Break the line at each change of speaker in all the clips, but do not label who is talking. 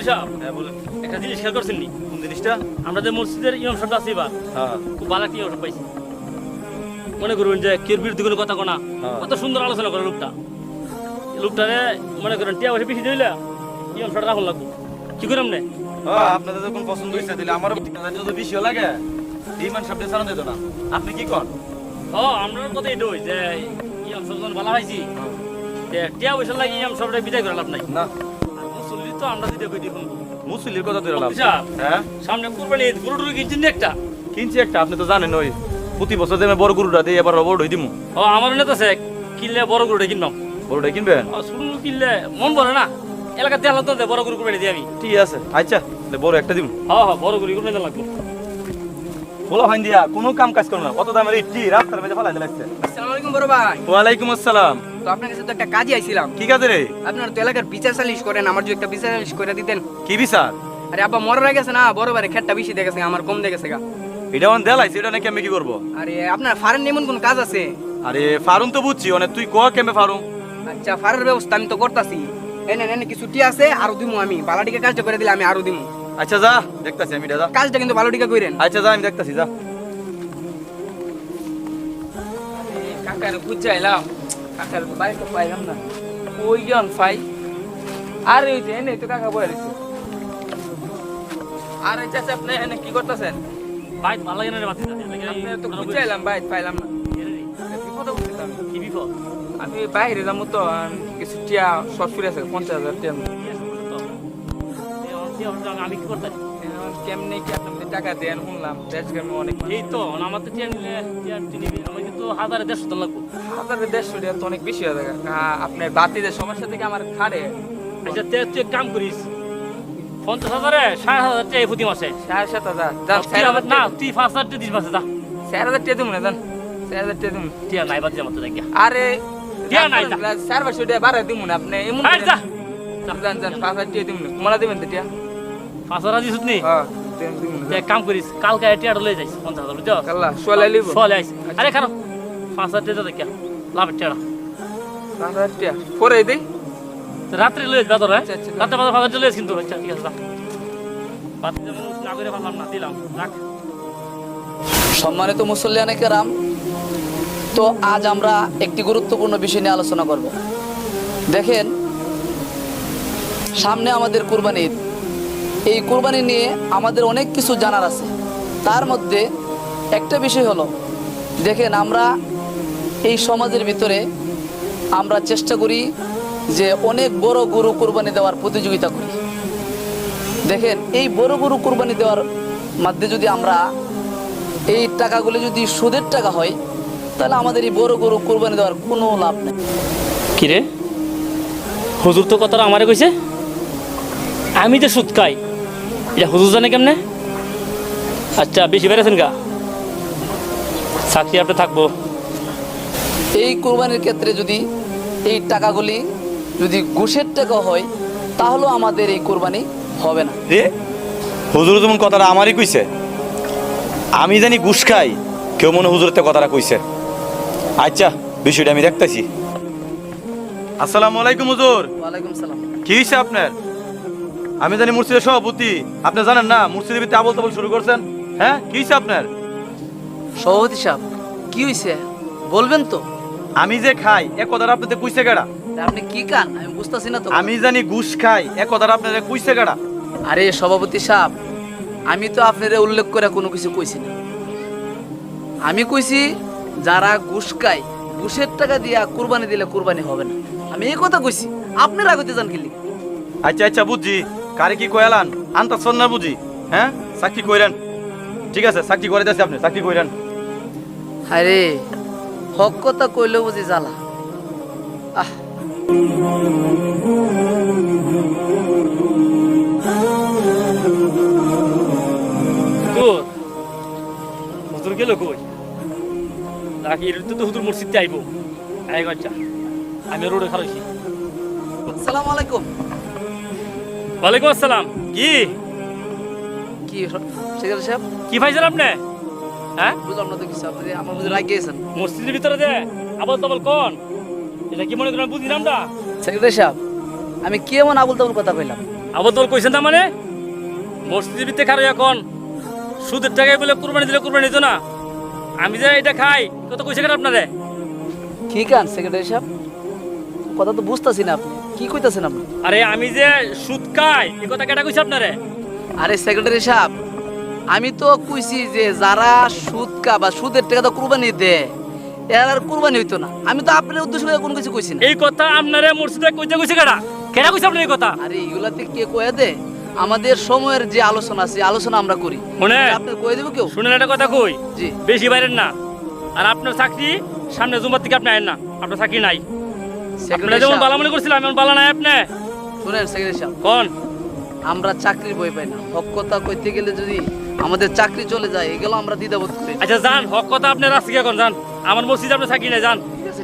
সাহেব,
হ্যাঁ বলেন।
একটা জিনিস খেয়াল করছেন নি?
কোন জিনিসটা?
আমরা যে মসজিদের ইমাম সাহেব আছি এবার,
হ্যাঁ
খুব ভালো একটা ইমাম সাহেব পাইছি। মনে করবেন যে কেউ বিরুদ্ধে কোনো কথা কোনা,
হ্যাঁ।
কত সুন্দর আলোচনা করে লোকটা। লোকটারে মনে করেন টিয়া বসে বেশি দিলে ইমাম সাহেব রাখুন লাগবো। কি করেন না?
হ্যাঁ, আপনাদের যখন পছন্দ হয়েছে তাহলে আমারও যদি বেশিও লাগে ইমান সাহেব সালাম দিত না। আপনি কি কন?
ও আমরা কথা এটা হই যে ইমাম সাহেব যখন ভালো হয়েছি, টিয়া বসে লাগে ইমাম সাহেবটা বিদায় করে লাভ নাই।
না
আর মুসল্লি তো আমরা যদি কই দেখুন
মুসলির কথা ধরে লাভ।
সাহেব,
হ্যাঁ
সামনে কুরবানি ঈদ, গরু টরু কিনছেন না একটা?
কিনছি একটা, আপনি তো জানেন ওই প্রতি বছর যে আমি বড় গরুটা দিই, এবার বড় হই দিমু।
ও আমার নেতা আছে, কিনলে বড় গরুটা কিনবাম।
বড়টা কিনবেন?
শুরু কিনলে মন ভরে না, এলাকার দেখাল তো বড় গরু কুরবানি দিই আমি।
ঠিক আছে, আচ্ছা তাহলে বড় একটা দিমু।
হ্যাঁ হ্যাঁ, বড় গরু কুরবানি লাগবে।
বলো হাইন দিয়া কোনো কাম কাজ করো না, কত দামের ইটি রাস্তার মধ্যে ফেলাই দিলাচ্ছে।
আসসালামু আলাইকুম বড় ভাই।
ওয়ালাইকুম আসসালাম।
তো আপনার কাছে তো একটা কাজে আইছিলাম।
কি কাজে রে?
আপনার তো এলাকার বিচার সালিশ করেন, আমার যদি একটা বিচার সালিশ করে দিতেন।
কি বিচার?
আরে আব্বা মরার গেছে না, বড় ভাইয়ের খেটটা বেশি দেখেছে, আমার কম দেখেছে গা।
এটা অন দেলাইছে, এটা নাকি আমি কি করবো?
আরে আপনার ফারেন এমন কোন কাজ আছে?
আরে ফারুম তো বুঝছি, অনেক তুই ক কেমবে ফারুম?
আচ্ছা, ফারের ব্যবস্থা আমি তো করতাছি। এনে এনে কিছু টি আছে, আরো দিমু আমি। বালাটিকে কাজটা করে দিলে আমি আরো দিমু।
আচ্ছা যা, দেখতাছি আমি এটা, যা।
কাজটা কিন্তু বালাটিকে কইরেন।
আচ্ছা যা, আমি দেখতাছি, যা।
কাকার বুঝাইলাম, কাকার বাইক তো পাইলাম না। ওই জন ফাই। আরে ওই যে এনে তো কাকা বয়ে রইছে। আরে চাচা, আপনি এনে কি করতেছেন?
ভাই ভালো লাগে না রে বাতি।
আপনার তো বুঝাইলাম, বাইক পাইলাম না। বিপদে পড়ছি আমি।
কি বিপদ?
আমি বাইরে যাবো তো, কিছু টিয়া শর্ট ফিরে আছে, 50,000 টিয়া।
আমি কি করতাম?
এখন কেমনে কি আপনি আমাকে টাকা দেন শুনলাম, দেশ গ্রামে অনেক
এই তো আমার তো টিয়া নিলে আমার কিন্তু 1000-150 লাগবে।
1,150 টাকা তো অনেক বেশি হয়ে যায়। আপনার বাতিদের সমস্যা থেকে আমার খাড়ে
আচ্ছা তুই এক কাম করিস, 50,000-এ 60,000 টাকা প্রতি মাসে।
7,500
না তুই 5,000 টাকা দিস মাসে, যা।
4,000 টাকা দেবো না, জান 4,000 টাকা দেবো।
টিয়া নাই বাতি আমার তো দেখি।
আরে
টিয়া নাই, যা।
4,500 টাকা বাড়াই দেবো না, আপনি এমন
এই যা।
জান 5,000 টাকা দেবো না, কুমারা দেবেন তো টিয়া?
5,000 দিস নি?
হ্যাঁ দেবো
তুই এক কাম করিস, কালকে টিয়াটা লয়ে যাইস 50,000, বুঝছো?
কাল্লা সোয়ালে লিব।
চলে আইস। আরে খারাপ 5,000 টাকা দেখি লাভের টিয়াটা
5,000 টাকা পরে দেই।
রাত্রে লয়ে যাবে তোর, হ্যাঁ?
আচ্ছা, আচ্ছা।
রাত্রে 5,000 টাকা লয়েছ কিন্তু। আচ্ছা ঠিক আছে, যা। বাতি যেমন না করে পারলাম না, দিলাম, রাখ।
সম্মানিত মুসল্লিয়ানে কেরাম, তো আজ আমরা একটি গুরুত্বপূর্ণ বিষয় নিয়ে আলোচনা করব। দেখেন, সামনে আমাদের কুরবানি ঈদ। এই কুরবানি নিয়ে আমাদের অনেক কিছু জানার আছে। তার মধ্যে একটা বিষয় হলো, দেখেন আমরা এই সমাজের ভিতরে আমরা চেষ্টা করি যে অনেক বড় গরু কুরবানি দেওয়ার প্রতিযোগিতা করি। দেখেন, এই বড় গরু কুরবানি দেওয়ার মধ্যে যদি আমরা এই টাকাগুলো যদি সুদের টাকা হয়, তাহলে আমাদের এই বড় গরু কুরবানি দেওয়ার কোনো লাভ নেই।
কি রে, হুজুর তো কথাটা আমারে কইছে, আমি যে সুদ খাই এটা হুজুর জানে কেমনে? আচ্ছা বেশি বেড়েছেন গা, চাকরি আপনি থাকবো।
এই কুরবানির ক্ষেত্রে যদি এই টাকাগুলি যদি ঘুষের টাকা হয়, তাহলেও আমাদের এই কুরবানি হবে না।
রে হুজুর যেমন কথাটা আমারই কইছে, আমি জানি ঘুষ খাই, কেউ মনে হুজুরের তো কথাটা কইছে। আচ্ছা বিষয়টা আমি দেখতেছি। আসসালামু আলাইকুম হুজুর।
ওয়ালাইকুম সালাম।
কি হয়েছে আপনার? আমি জানি মুর্শিদের সভাপতি, আপনি জানেন না মুর্শিদের ভিতরে আবল তাবল শুরু করছেন। হ্যাঁ কি হয়েছে আপনার?
সভাপতি সাহেব, কি হয়েছে বলবেন তো?
আমি যে খাই এ কথাটা আপনাদের কইছে কেডা?
আপনি কি কান আমি বুঝতেছি না তো।
আমি জানি ঘুষ খাই এ কথাটা আপনাদের কইছে কেডা?
আরে সভাপতি সাহেব, আমি তো আপনারে উল্লেখ করে কোনো কিছু কইছি না। আমি কইছি যারা ঘুষ খায়, ঘুষের টাকা দিয়া কুরবানি দিলে কুরবানি হবে না, আমি এই কথা কইছি। আপনারা কইতে যান কি?
আচ্ছা আচ্ছা বুঝছি, কারে কি কয়ালান আনতা সন্না বুঝি। হ্যাঁ চাকরি কইরেন, ঠিক আছে চাকরি করে দিয়েছে, আপনি চাকরি কইরেন।
আরে হক কথা কইলেও বুঝি জ্বালা। আহ
হুজুর, হুজুর গেল কই? নাকি এর তো হুজুর মসজিদে আইবো। আইগো, আচ্ছা আমি রোডে খারাইছি।
আসসালামু আলাইকুম।
ওয়ালাইকুম আসসালাম। কি
কি সেক্রেটারি সাহেব,
কি পাইছেন আপনি? হ্যাঁ,
বুঝলাম না তো কিছু। আপনি আমার বুঝে রাগ গিয়েছেন।
মসজিদের ভিতরে যে আবল তাবল কোন, এটা কি মনে করেন বুঝি নামটা?
সেক্রেটারি সাহেব, আমি কি এমন আবুল তাবুল কথা কইলাম?
আবার তোর কইছেন না মানে মসজিদের ভিতরে খারো এখন সুদের টাকায় বলে কুরবানি দিলে কুরবানি দিত না আমি যে এটা খাই কত কইছে কেন আপনারে
কি কান সেক্রেটারি সাহেব কথা তো বুঝতেছি না আপনি কি কইতাছেন আপনি?
আরে আমি যে সুদ খাই এই কথা কেটা কইছে আপনারে
আরে সেক্রেটারি সাহেব আমি তো কইছি যে যারা সুদ কা বা সুদের টাকা তো কুরবানি দেয় এর আর কুরবানি হইতো না। আমি তো আপনার উদ্দেশ্য করে কোনো কিছু কইছি না।
এই কথা আপনারে মসজিদে কইতে কইছে কেটা কেটা কইছে আপনার এই কথা
আরে এগুলাতে কে কয়ে দে? আমাদের সময়ের যে আলোচনা আছে আলোচনা আমরা করি।
মনে
আপনি কয়ে দেব কেউ?
শুনেন একটা কথা কই
জি
বেশি বাইরেন না আর আপনার চাকরি সামনে জুমার থেকে আপনি আইন না আপনার চাকরি নাই আপনারা
সেক্রেটারি
যেমন বালা
সাহেব
মনে করছিলাম এমন বালা নাই আপনি
শুনেন সেক্রেটারি সাহেব
কোন
আমরা চাকরির বই পাই না। হক কথা কইতে গেলে যদি আমাদের চাকরি চলে যায় এগুলো আমরা দ্বিধাবোধ করি।
আচ্ছা যান হক কথা আপনি রাস্তা এখন যান আমার মসজিদে আপনি চাকরি নাই যান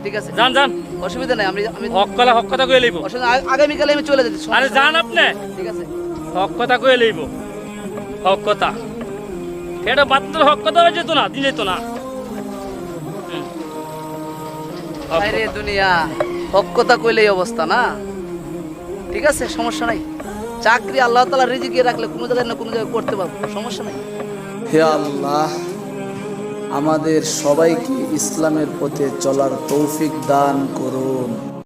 ঠিক আছে
যান যান
অসুবিধা নাই। আমি
হক কথা কয়ে লইব
অসুবিধা আগামীকালে আমি চলে যেতে
আরে যান আপনি
ঠিক আছে
হক কথা কয়ে লইব হক কথা এটা মাত্র হক কথা হয়ে যেত না দিন যেত না হুম। হক
আরে
কথা।
দুনিয়া হক কথা কইলেই অবস্থা না। ঠিক আছে সমস্যা নাই। চাকরি আল্লাহ তাআলা রিজিকে রাখলে কোনো জায়গায় না কোনো জায়গায় করতে পারবো সমস্যা নাই।
হে আল্লাহ আমাদের সবাইকে ইসলামের পথে চলার তৌফিক দান করুন।